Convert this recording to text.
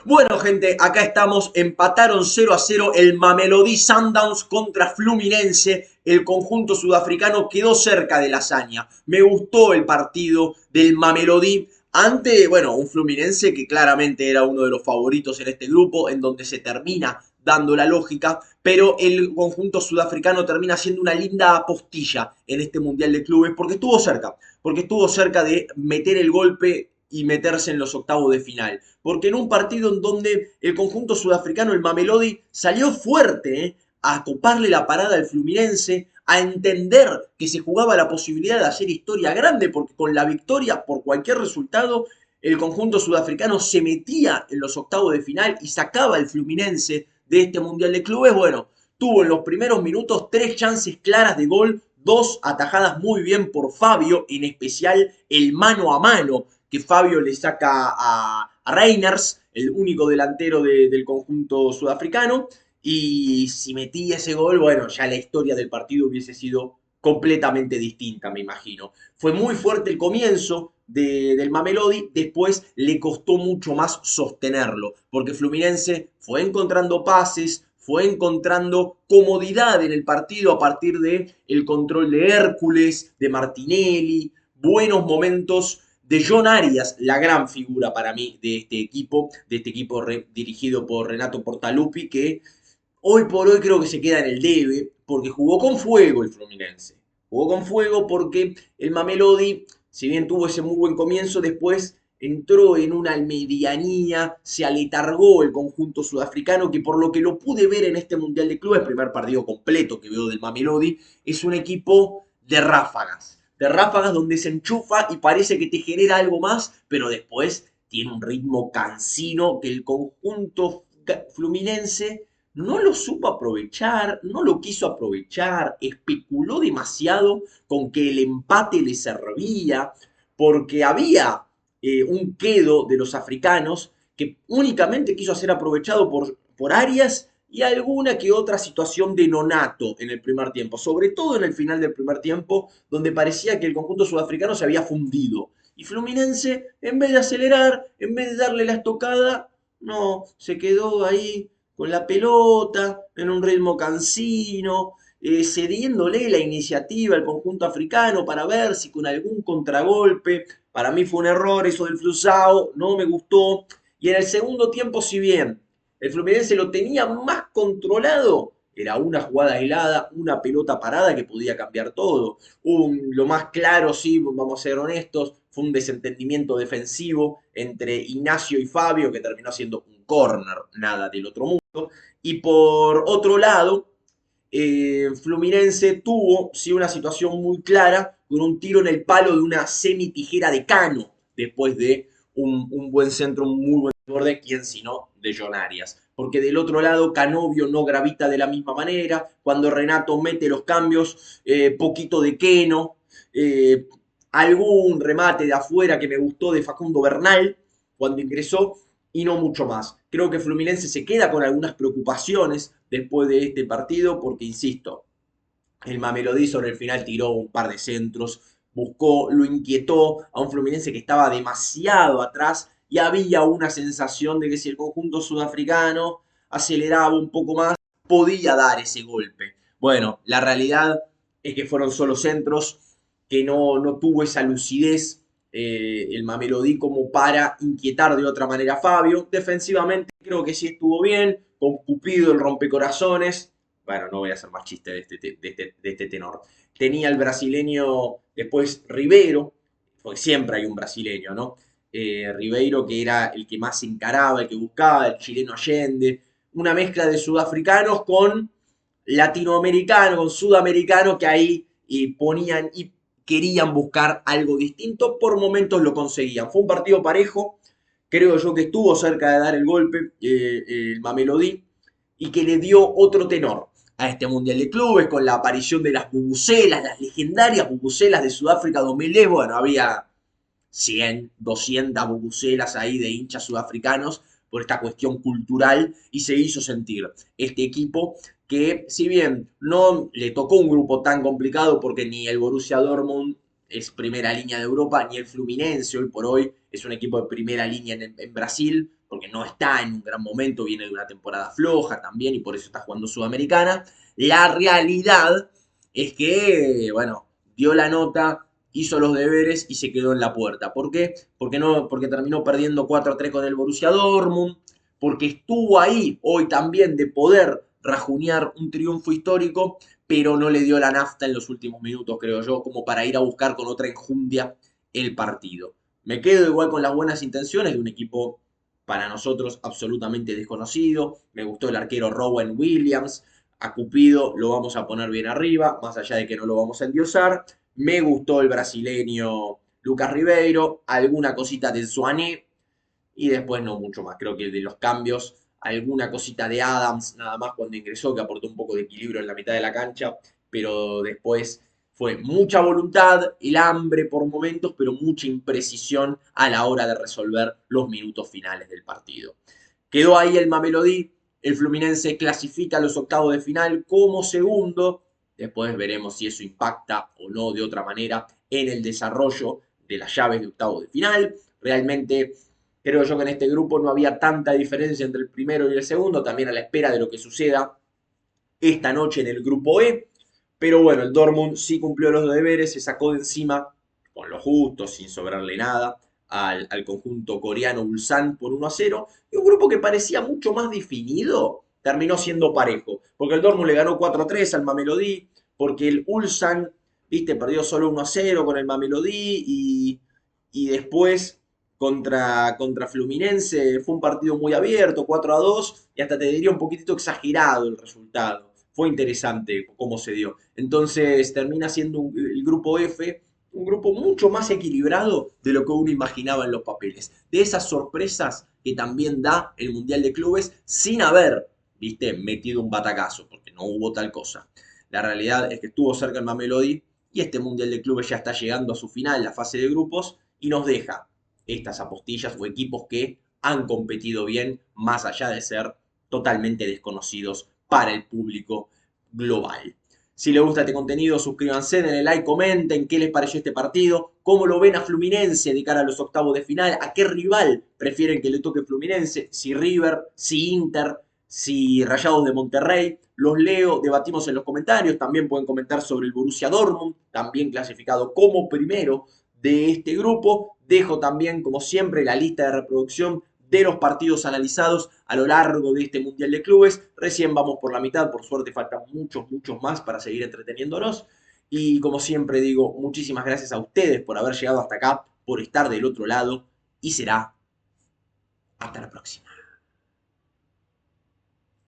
Bueno, gente, acá estamos. Empataron 0-0 el Mamelodi Sundowns contra Fluminense. El conjunto sudafricano quedó cerca de la hazaña. Me gustó el partido del Mamelodi ante, bueno, un Fluminense que claramente era uno de los favoritos en este grupo, en donde se termina dando la lógica, pero el conjunto sudafricano termina siendo una linda apostilla en este Mundial de Clubes porque estuvo cerca de meter el golpe y meterse en los octavos de final. Porque en un partido en donde el conjunto sudafricano, el Mamelodi, salió fuerte, a coparle la parada al Fluminense, a entender que se jugaba la posibilidad de hacer historia grande, porque con la victoria por cualquier resultado, el conjunto sudafricano se metía en los octavos de final y sacaba al Fluminense de este Mundial de Clubes. Bueno, tuvo en los primeros minutos 3 chances claras de gol, 2 atajadas muy bien por Fabio, en especial el mano a mano que Fabio le saca a Reiners, el único delantero del conjunto sudafricano. Y si metía ese gol, bueno, ya la historia del partido hubiese sido completamente distinta, me imagino. Fue muy fuerte el comienzo del Mamelodi, después le costó mucho más sostenerlo, porque Fluminense fue encontrando pases, fue encontrando comodidad en el partido a partir de el control de Hércules, de Martinelli, buenos momentos de John Arias, la gran figura para mí de este equipo dirigido por Renato Portaluppi, que hoy por hoy creo que se queda en el debe, porque jugó con fuego el Fluminense. Jugó con fuego porque el Mamelodi, si bien tuvo ese muy buen comienzo, después entró en una medianía, se aletargó el conjunto sudafricano, que por lo que lo pude ver en este Mundial de Clubes, primer partido completo que veo del Mamelodi, es un equipo de ráfagas donde se enchufa y parece que te genera algo más, pero después tiene un ritmo cansino que el conjunto fluminense no lo supo aprovechar, no lo quiso aprovechar, especuló demasiado con que el empate le servía, porque había un quedo de los africanos que únicamente quiso ser aprovechado por Arias y alguna que otra situación de nonato en el primer tiempo, sobre todo en el final del primer tiempo, donde parecía que el conjunto sudafricano se había fundido. Y Fluminense, en vez de acelerar, en vez de darle la estocada, no, se quedó ahí con la pelota, en un ritmo cansino, cediéndole la iniciativa al conjunto africano para ver si con algún contragolpe, para mí fue un error eso del Flusao, no me gustó. Y en el segundo tiempo, si bien el Fluminense lo tenía más controlado, era una jugada aislada, una pelota parada que podía cambiar todo. Lo más claro, sí, vamos a ser honestos, fue un desentendimiento defensivo entre Ignacio y Fabio que terminó siendo un córner, nada del otro mundo. Y por otro lado, Fluminense tuvo sí, una situación muy clara con un tiro en el palo de una semi-tijera de Cano, después de un buen centro, un muy buen borde, quién sino de John Arias. Porque del otro lado, Canovio no gravita de la misma manera. Cuando Renato mete los cambios, poquito de Queno, algún remate de afuera que me gustó de Facundo Bernal cuando ingresó, y no mucho más. Creo que Fluminense se queda con algunas preocupaciones después de este partido porque, insisto, el Mamelodi sobre el final tiró un par de centros, buscó, lo inquietó a un Fluminense que estaba demasiado atrás y había una sensación de que si el conjunto sudafricano aceleraba un poco más, podía dar ese golpe. Bueno, la realidad es que fueron solo centros, que no tuvo esa lucidez el Mamelodi como para inquietar de otra manera a Fabio. Defensivamente creo que sí estuvo bien, con Cupido el rompecorazones. Bueno, no voy a hacer más chiste de este tenor. Tenía el brasileño, después Ribeiro, porque siempre hay un brasileño, ¿no? Ribeiro que era el que más encaraba, el que buscaba, el chileno Allende, una mezcla de sudafricanos con latinoamericanos, con sudamericanos que ahí ponían y querían buscar algo distinto, por momentos lo conseguían. Fue un partido parejo, creo yo que estuvo cerca de dar el golpe el Mamelodi y que le dio otro tenor a este Mundial de Clubes con la aparición de las bubucelas, las legendarias bubucelas de Sudáfrica 2010. Bueno, había 100, 200 bubucelas ahí de hinchas sudafricanos por esta cuestión cultural y se hizo sentir este equipo que si bien no le tocó un grupo tan complicado porque ni el Borussia Dortmund es primera línea de Europa, ni el Fluminense hoy por hoy es un equipo de primera línea en Brasil, porque no está en un gran momento, viene de una temporada floja también y por eso está jugando Sudamericana. La realidad es que, bueno, dio la nota, hizo los deberes y se quedó en la puerta. ¿Por qué? Porque terminó perdiendo 4-3 con el Borussia Dortmund, porque estuvo ahí hoy también de poder rajunear un triunfo histórico, pero no le dio la nafta en los últimos minutos, creo yo, como para ir a buscar con otra enjundia el partido. Me quedo igual con las buenas intenciones de un equipo para nosotros absolutamente desconocido. Me gustó el arquero Rowan Williams. A Cupido lo vamos a poner bien arriba, más allá de que no lo vamos a endiosar. Me gustó el brasileño Lucas Ribeiro, alguna cosita de Suané y después no mucho más. Creo que de los cambios, alguna cosita de Adams, nada más cuando ingresó, que aportó un poco de equilibrio en la mitad de la cancha, pero después fue mucha voluntad, el hambre por momentos, pero mucha imprecisión a la hora de resolver los minutos finales del partido. Quedó ahí el Mamelodí, el Fluminense clasifica a los octavos de final como segundo, después veremos si eso impacta o no de otra manera en el desarrollo de las llaves de octavos de final. Realmente creo yo que en este grupo no había tanta diferencia entre el primero y el segundo, también a la espera de lo que suceda esta noche en el grupo E. Pero bueno, el Dortmund sí cumplió los deberes, se sacó de encima con lo justo, sin sobrarle nada, al conjunto coreano Ulsan por 1-0. Y un grupo que parecía mucho más definido terminó siendo parejo. Porque el Dortmund le ganó 4-3 al Mamelodi, porque el Ulsan, viste, perdió solo 1-0 con el Mamelodi y después contra Fluminense fue un partido muy abierto, 4-2, y hasta te diría un poquitito exagerado el resultado. Fue interesante cómo se dio. Entonces termina siendo el grupo F un grupo mucho más equilibrado de lo que uno imaginaba en los papeles. De esas sorpresas que también da el Mundial de Clubes sin haber, viste, metido un batacazo, porque no hubo tal cosa. La realidad es que estuvo cerca el Mamelodi y este Mundial de Clubes ya está llegando a su final, la fase de grupos, y nos deja estas apostillas o equipos que han competido bien, más allá de ser totalmente desconocidos para el público global. Si les gusta este contenido, suscríbanse, denle like, comenten qué les pareció este partido, cómo lo ven a Fluminense de cara a los octavos de final, a qué rival prefieren que le toque Fluminense, si River, si Inter, si Rayados de Monterrey. Los leo, debatimos en los comentarios, también pueden comentar sobre el Borussia Dortmund, también clasificado como primero de este grupo. Dejo también, como siempre, la lista de reproducción de los partidos analizados a lo largo de este Mundial de Clubes. Recién vamos por la mitad, por suerte faltan muchos, muchos más para seguir entreteniéndonos. Y como siempre digo, muchísimas gracias a ustedes por haber llegado hasta acá, por estar del otro lado y será hasta la próxima.